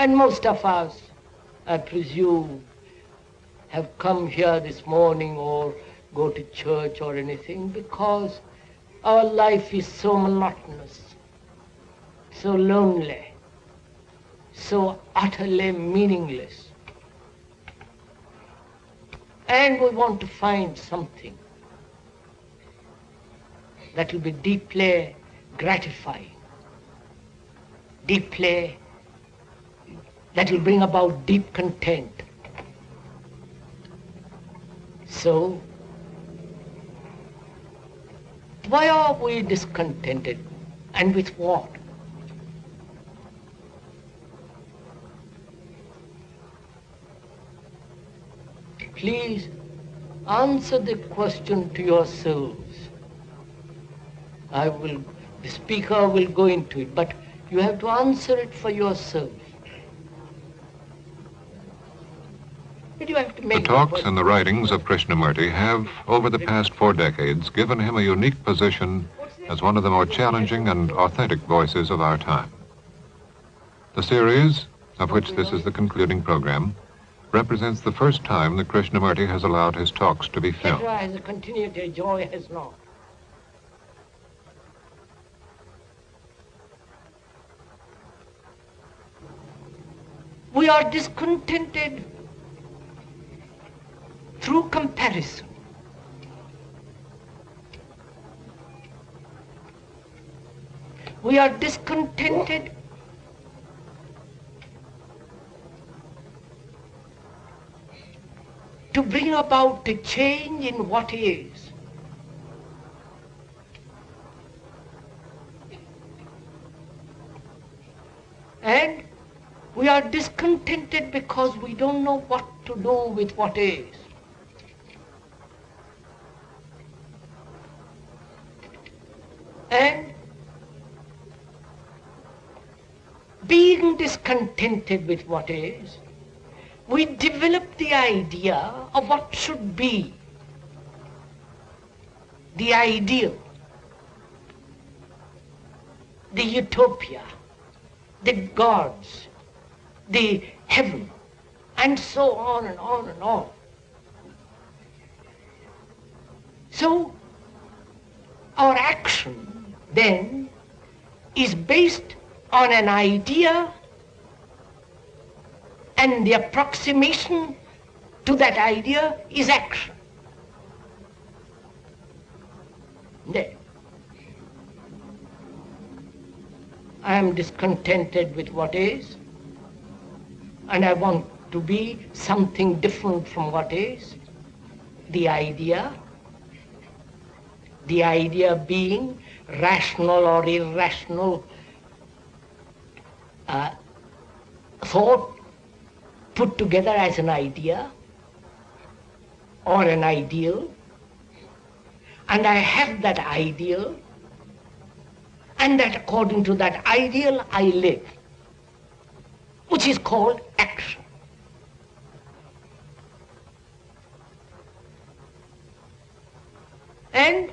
And most of us, I presume, have come here this morning or go to church or anything because our life is so monotonous, so lonely, so utterly meaningless. And we want to find something that will be deeply gratifying, that will bring about deep content. So, why are we discontented, and with what? Please answer the question to yourselves. The speaker will go into it, but you have to answer it for yourself. The talks and the writings of Krishnamurti have, over the past 4 decades, given him a unique position as one of the more challenging and authentic voices of our time. The series, of which this is the concluding program, represents the first time that Krishnamurti has allowed his talks to be filmed. Thacher has continued, Ojai has not. We are discontented through comparison. We are discontented to bring about a change in what is. And we are discontented because we don't know what to do with what is. And being discontented with what is, we develop the idea of what should be, the ideal, the utopia, the gods, the heaven, and so on and on and on. So our action then is based on an idea, and the approximation to that idea is action. Then I am discontented with what is, and I want to be something different from what is, the idea being rational or irrational thought put together as an idea or an ideal, and I have that ideal, and that according to that ideal I live, which is called action. And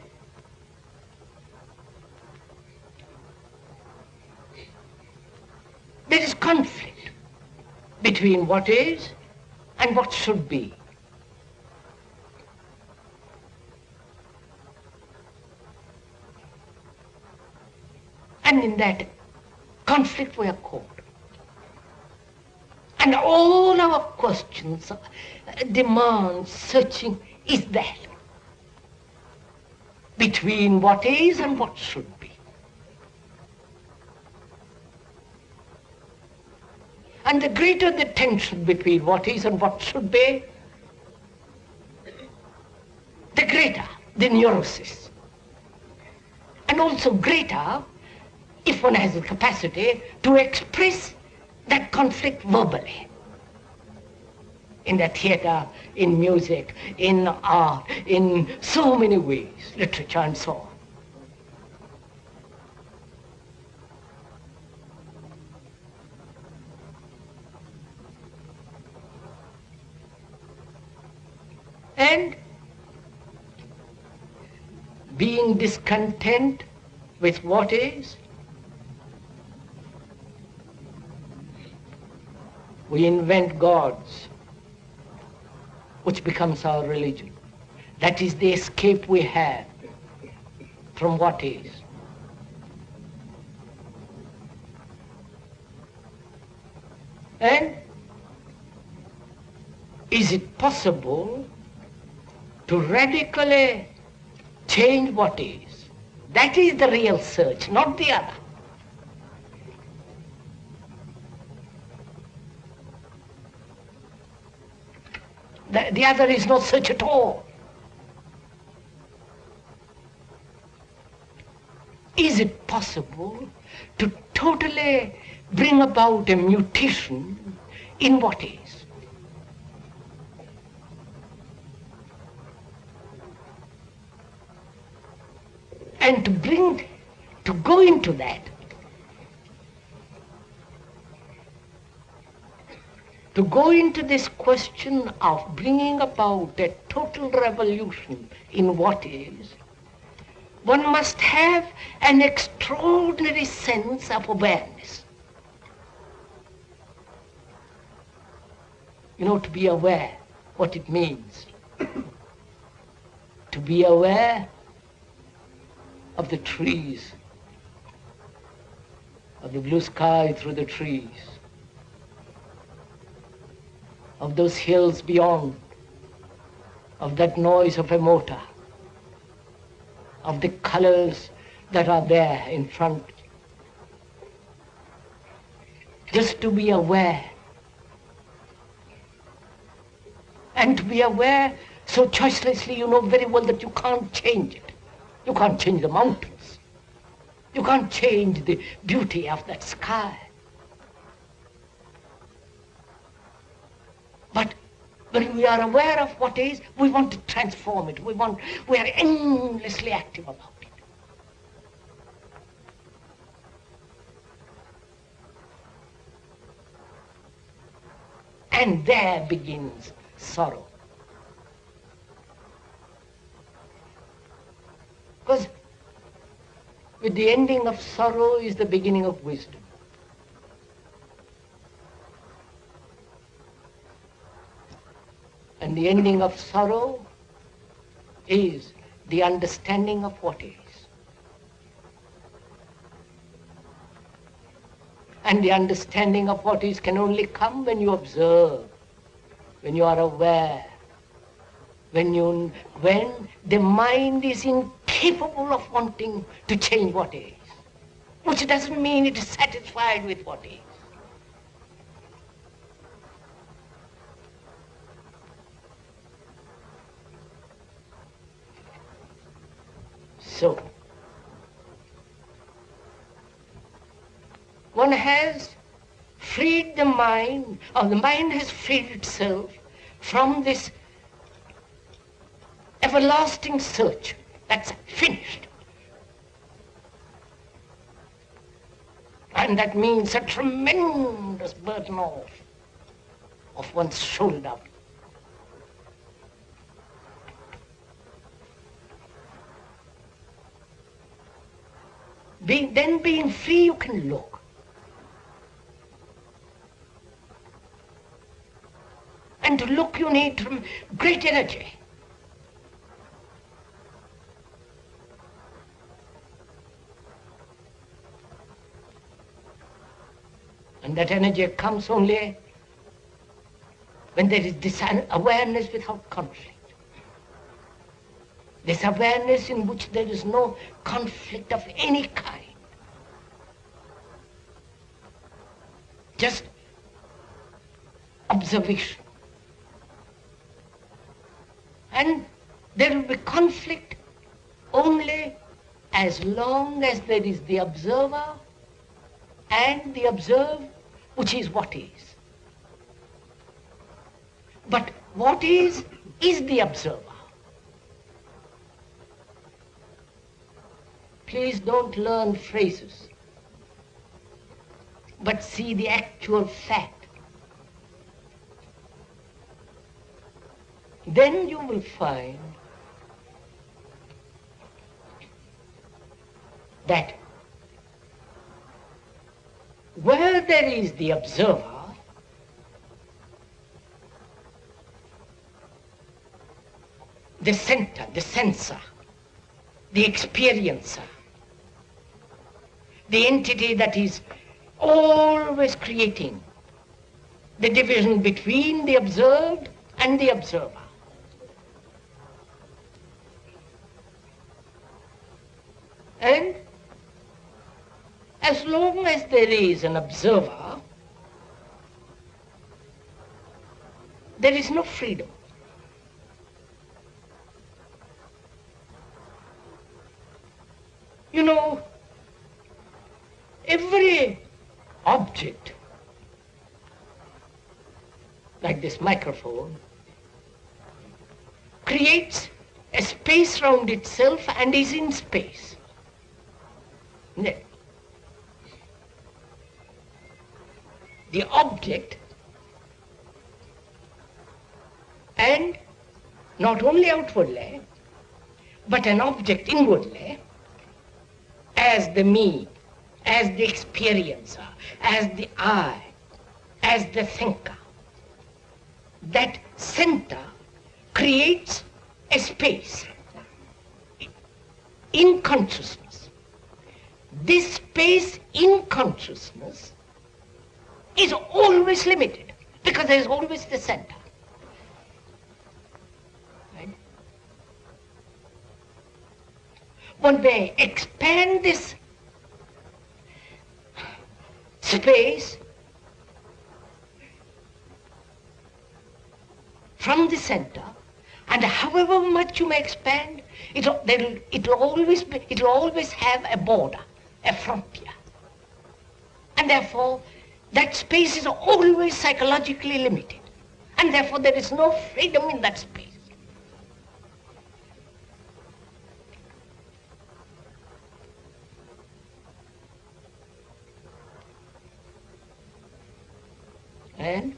there is conflict between what is and what should be. And in that conflict we are caught. And all our questions, demands, searching is that, between what is and what should be. And the greater the tension between what is and what should be, the greater the neurosis. And also greater if one has the capacity to express that conflict verbally. In the theater, in music, in art, in so many ways, literature and so on. And being discontent with what is, We invent gods, which becomes our religion. That is the escape we have from what is. And is it possible to radically change what is? That is the real search, not the other. The other is no search at all. Is it possible to totally bring about a mutation in what is? And to go into that, to go into this question of bringing about a total revolution in what is, one must have an extraordinary sense of awareness. You know, to be aware what it means. To be aware of the trees, of the blue sky through the trees, of those hills beyond, of that noise of a motor, of the colors that are there in front. Just to be aware. And to be aware so choicelessly, you know very well that you can't change it. You can't change the mountains. You can't change the beauty of that sky. But when we are aware of what is, we want to transform it. We are endlessly active about it. And there begins sorrow. Because with the ending of sorrow is the beginning of wisdom. And the ending of sorrow is the understanding of what is. And the understanding of what is can only come when you observe, when you are aware, when the mind is incapable of wanting to change what is, which doesn't mean it is satisfied with what is. So, one has freed the mind, or the mind has freed itself from this everlasting search. That's finished. And that means a tremendous burden of one's shoulder. Then being free, you can look. And to look, you need great energy. And that energy comes only when there is this awareness without conflict. This awareness in which there is no conflict of any kind. Just observation. And there will be conflict only as long as there is the observer and the observed, which is what is. But what is the observer. Please don't learn phrases, but see the actual fact. Then you will find that where there is the observer, the center, the sensor, the experiencer, the entity that is always creating the division between the observed and the observer. And as long as there is an observer, there is no freedom. You know, every object, like this microphone, creates a space round itself and is in space. The object, and not only outwardly, but an object inwardly, as the me, as the experiencer, as the I, as the thinker. That center creates a space in consciousness. This space in consciousness is always limited because there is always the center. Right? One may expand this space from the center, and however much you may expand, it'll always have a border, a frontier. And therefore, that space is always psychologically limited. And therefore, there is no freedom in that space. And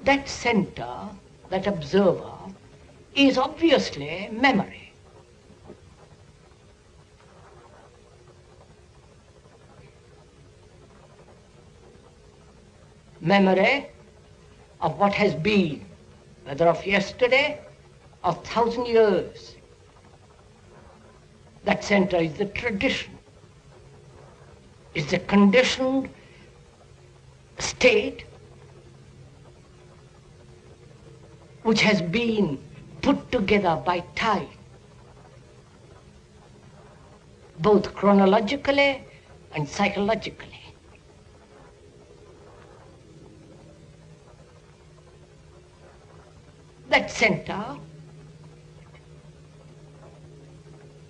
that center, that observer, is obviously memory. Memory of what has been, whether of yesterday or 1,000 years. That center is the tradition, is the conditioned state which has been put together by time, both chronologically and psychologically. That center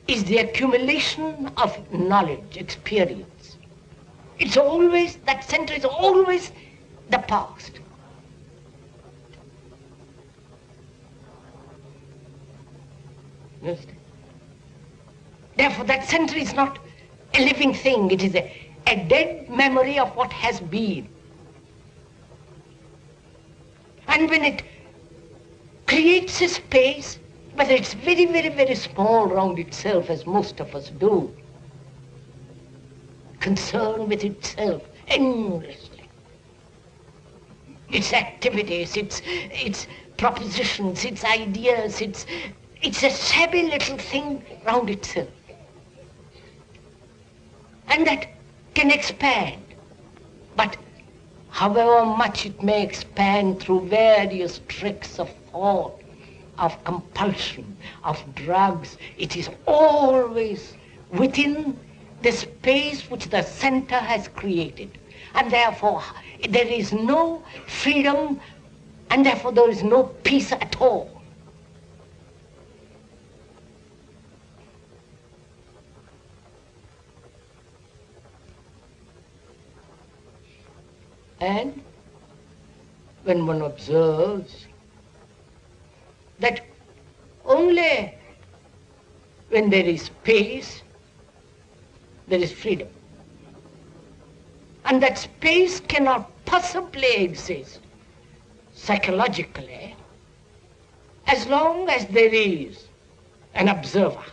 is the accumulation of knowledge, experience. It's always, that center is always the past. Therefore, that center is not a living thing. It is a dead memory of what has been. And when it creates a space, whether it's very, very, very small round itself, as most of us do, concerned with itself endlessly, its activities, its propositions, its ideas, it's a shabby little thing round itself. And that can expand. But however much it may expand through various tricks of thought, of compulsion, of drugs, it is always within the space which the center has created. And therefore, there is no freedom, and therefore there is no peace at all. And when one observes that only when there is space, there is freedom. And that space cannot possibly exist psychologically as long as there is an observer.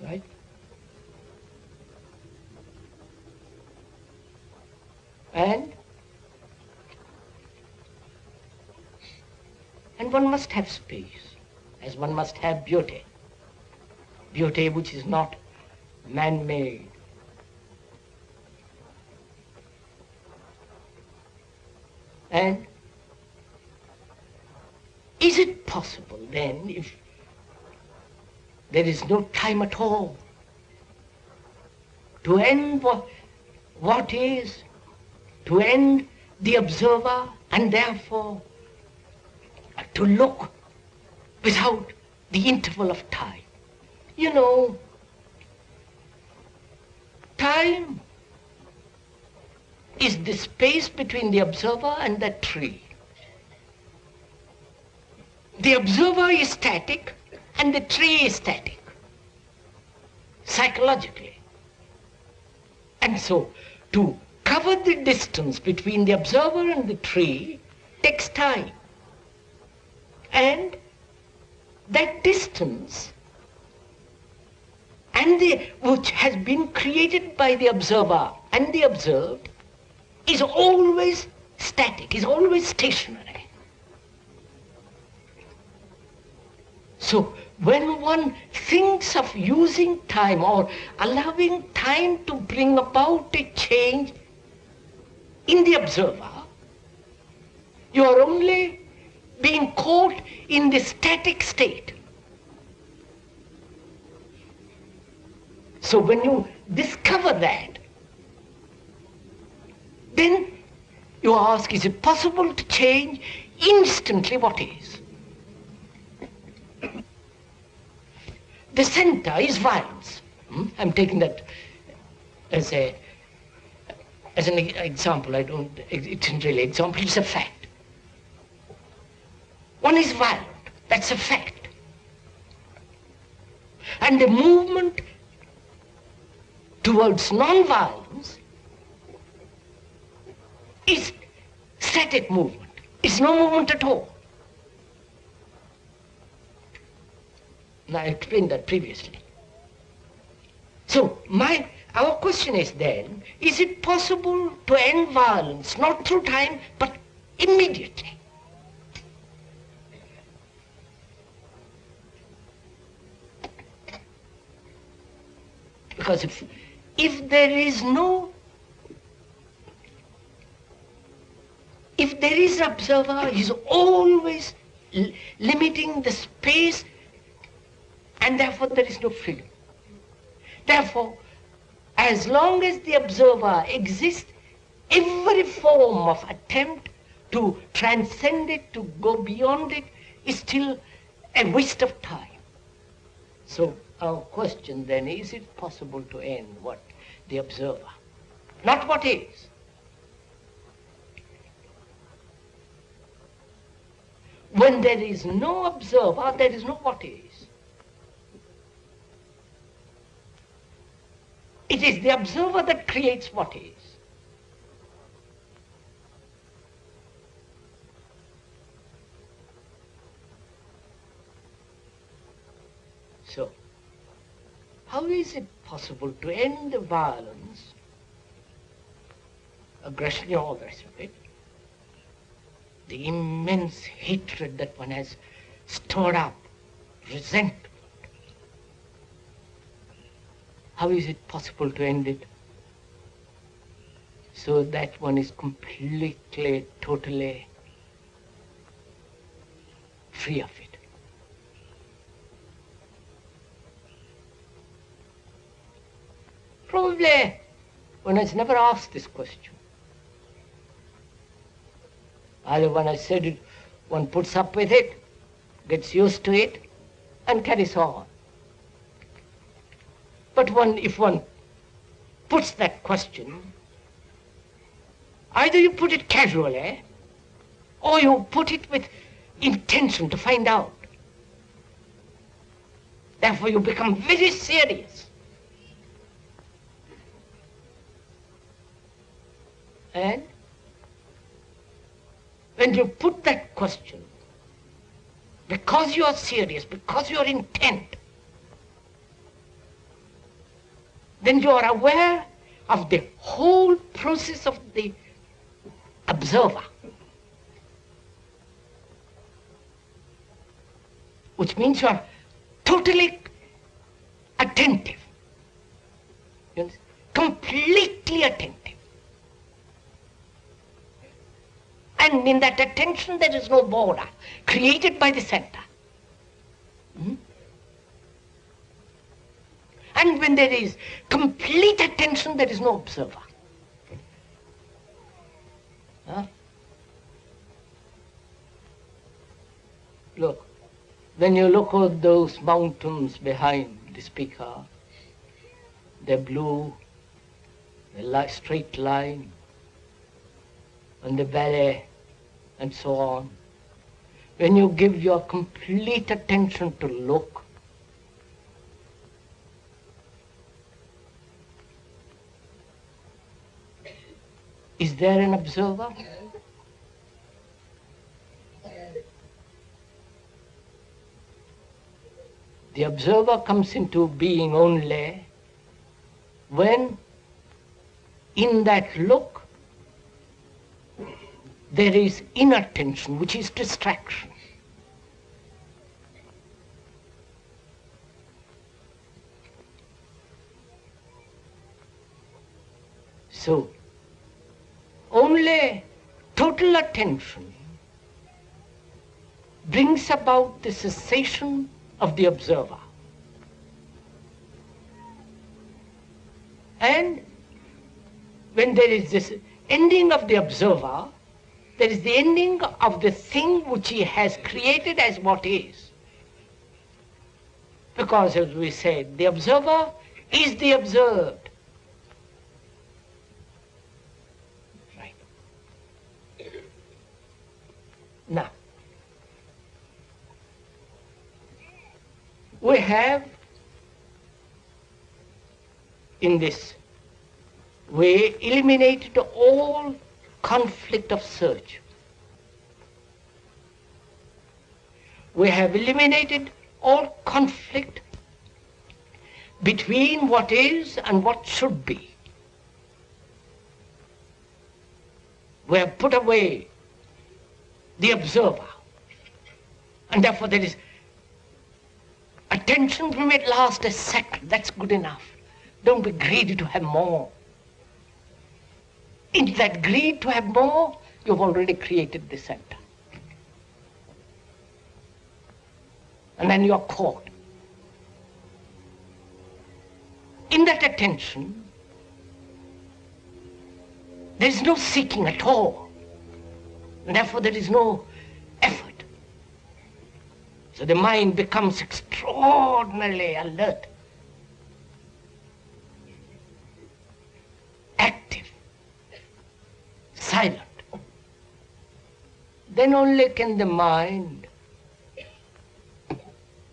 Right? And one must have space, as one must have beauty. Beauty which is not man-made. And is it possible then, if there is no time at all, to end what is, to end the observer, and therefore to look without the interval of time? You know, time is the space between the observer and the tree. The observer is static and the tree is static, psychologically. And so, to cover the distance between the observer and the tree takes time. And that distance, which has been created by the observer and the observed, is always static, is always stationary. So when one thinks of using time or allowing time to bring about a change in the observer, you are only being caught in the static state. So when you discover that, then you ask, is it possible to change instantly what is? The center is violence. I'm taking that as an example. It isn't really an example, it's a fact. One is violent, that's a fact. And the movement towards non-violence is static movement. It's no movement at all. Now, I explained that previously. So, our question is then, is it possible to end violence, not through time, but immediately? Because if there is observer, he's always limiting the space, and therefore there is no freedom. Therefore, as long as the observer exists, every form of attempt to transcend it, to go beyond it, is still a waste of time. So our question then, is it possible to end what? The observer, not what is. When there is no observer, there is no what is. It is the observer that creates what is. So, how is it possible to end the violence, aggression, all the rest of it, the immense hatred that one has stored up, resentment? How is it possible to end it so that one is completely, totally free of it? Probably one has never asked this question. Either one has said it, one puts up with it, gets used to it, and carries on. But if one puts that question, either you put it casually, or you put it with intention to find out. Therefore you become very serious. And when you put that question, because you are serious, because you are intent, then you are aware of the whole process of the observer, which means you are totally attentive, you understand? Completely attentive. And in that attention there is no border created by the center. And when there is complete attention, there is no observer. Look, when you look at those mountains behind the speaker, they're blue, they're straight line, and the valley, and so on. When you give your complete attention to look, is there an observer? The observer comes into being only when in that look there is inattention, which is distraction. So, only total attention brings about the cessation of the observer. And when there is this ending of the observer, there is the ending of the thing which he has created as what is. Because, as we said, the observer is the observed. Right. Now, we have in this way eliminated all conflict of search. We have eliminated all conflict between what is and what should be. We have put away the observer, and therefore there is attention from at last a second. That's good enough. Don't be greedy to have more. In that greed to have more, you've already created the center. And then you're caught. In that attention, there is no seeking at all. And therefore there is no effort. So the mind becomes extraordinarily alert, active, silent. Then only can the mind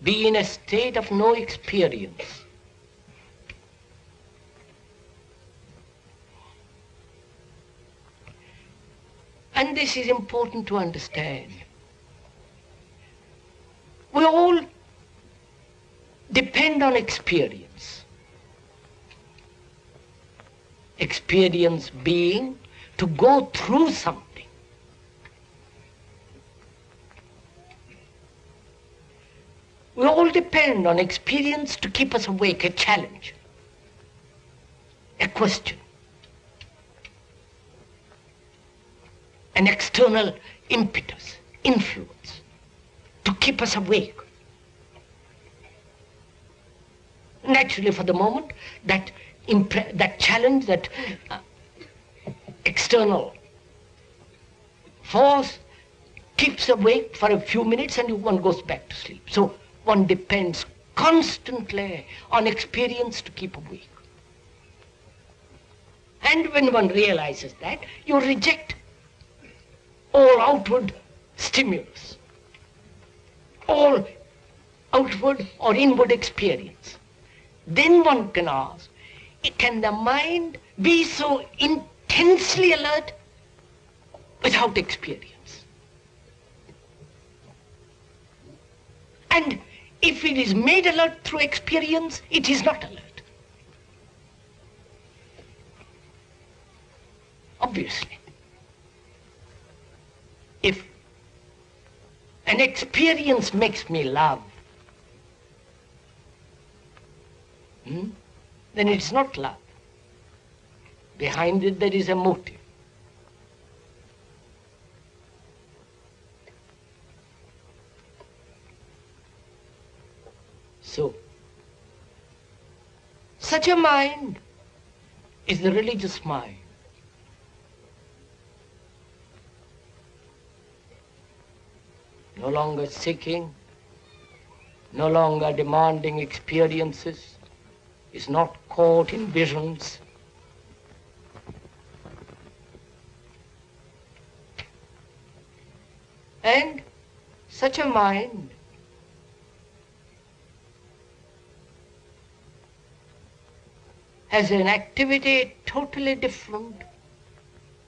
be in a state of no experience. And this is important to understand. We all depend on experience. Experience being to go through something. We all depend on experience to keep us awake, a challenge, a question, an external impetus, influence, to keep us awake. Naturally, for the moment, that challenge, that external force keeps awake for a few minutes and one goes back to sleep. So one depends constantly on experience to keep awake. And when one realizes that, you reject all outward stimulus, all outward or inward experience. Then one can ask, can the mind be so intensely alert without experience? And if it is made alert through experience, it is not alert. Obviously. experience makes me love, then it's not love. Behind it there is a motive. So, such a mind is the religious mind. No longer seeking, no longer demanding experiences, is not caught in visions. And such a mind has an activity totally different,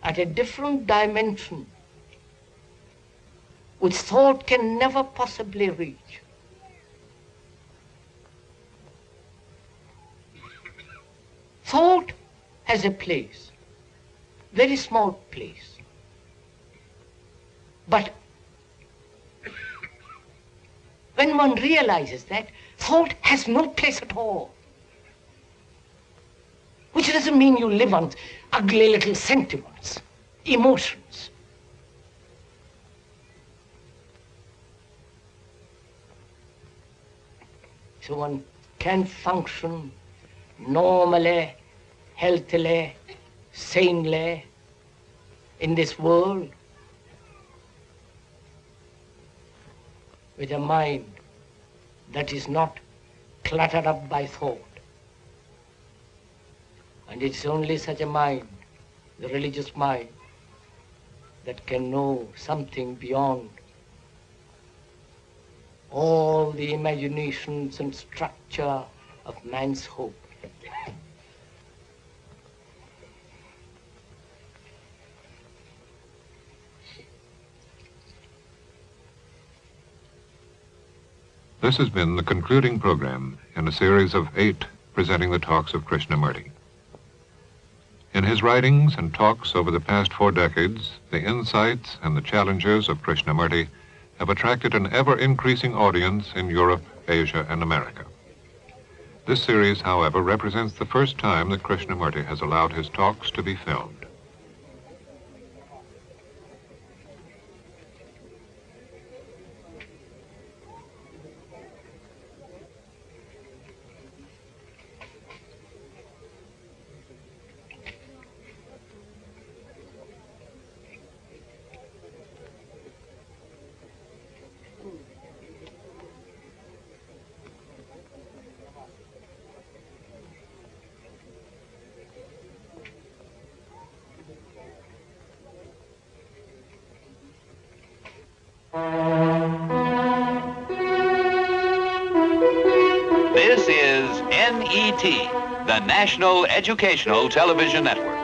at a different dimension, which thought can never possibly reach. Thought has a place, very small place. But when one realizes that, thought has no place at all. Which doesn't mean you live on ugly little sentiments, emotions. So one can function normally, healthily, sanely in this world with a mind that is not cluttered up by thought. And it's only such a mind, the religious mind, that can know something beyond all the imaginations and structure of man's hope. This has been the concluding program in a series of 8 presenting the talks of Krishnamurti. In his writings and talks over the past 4 decades, the insights and the challenges of Krishnamurti have attracted an ever-increasing audience in Europe, Asia, and America. This series, however, represents the first time that Krishnamurti has allowed his talks to be filmed. This is NET, the National Educational Television Network.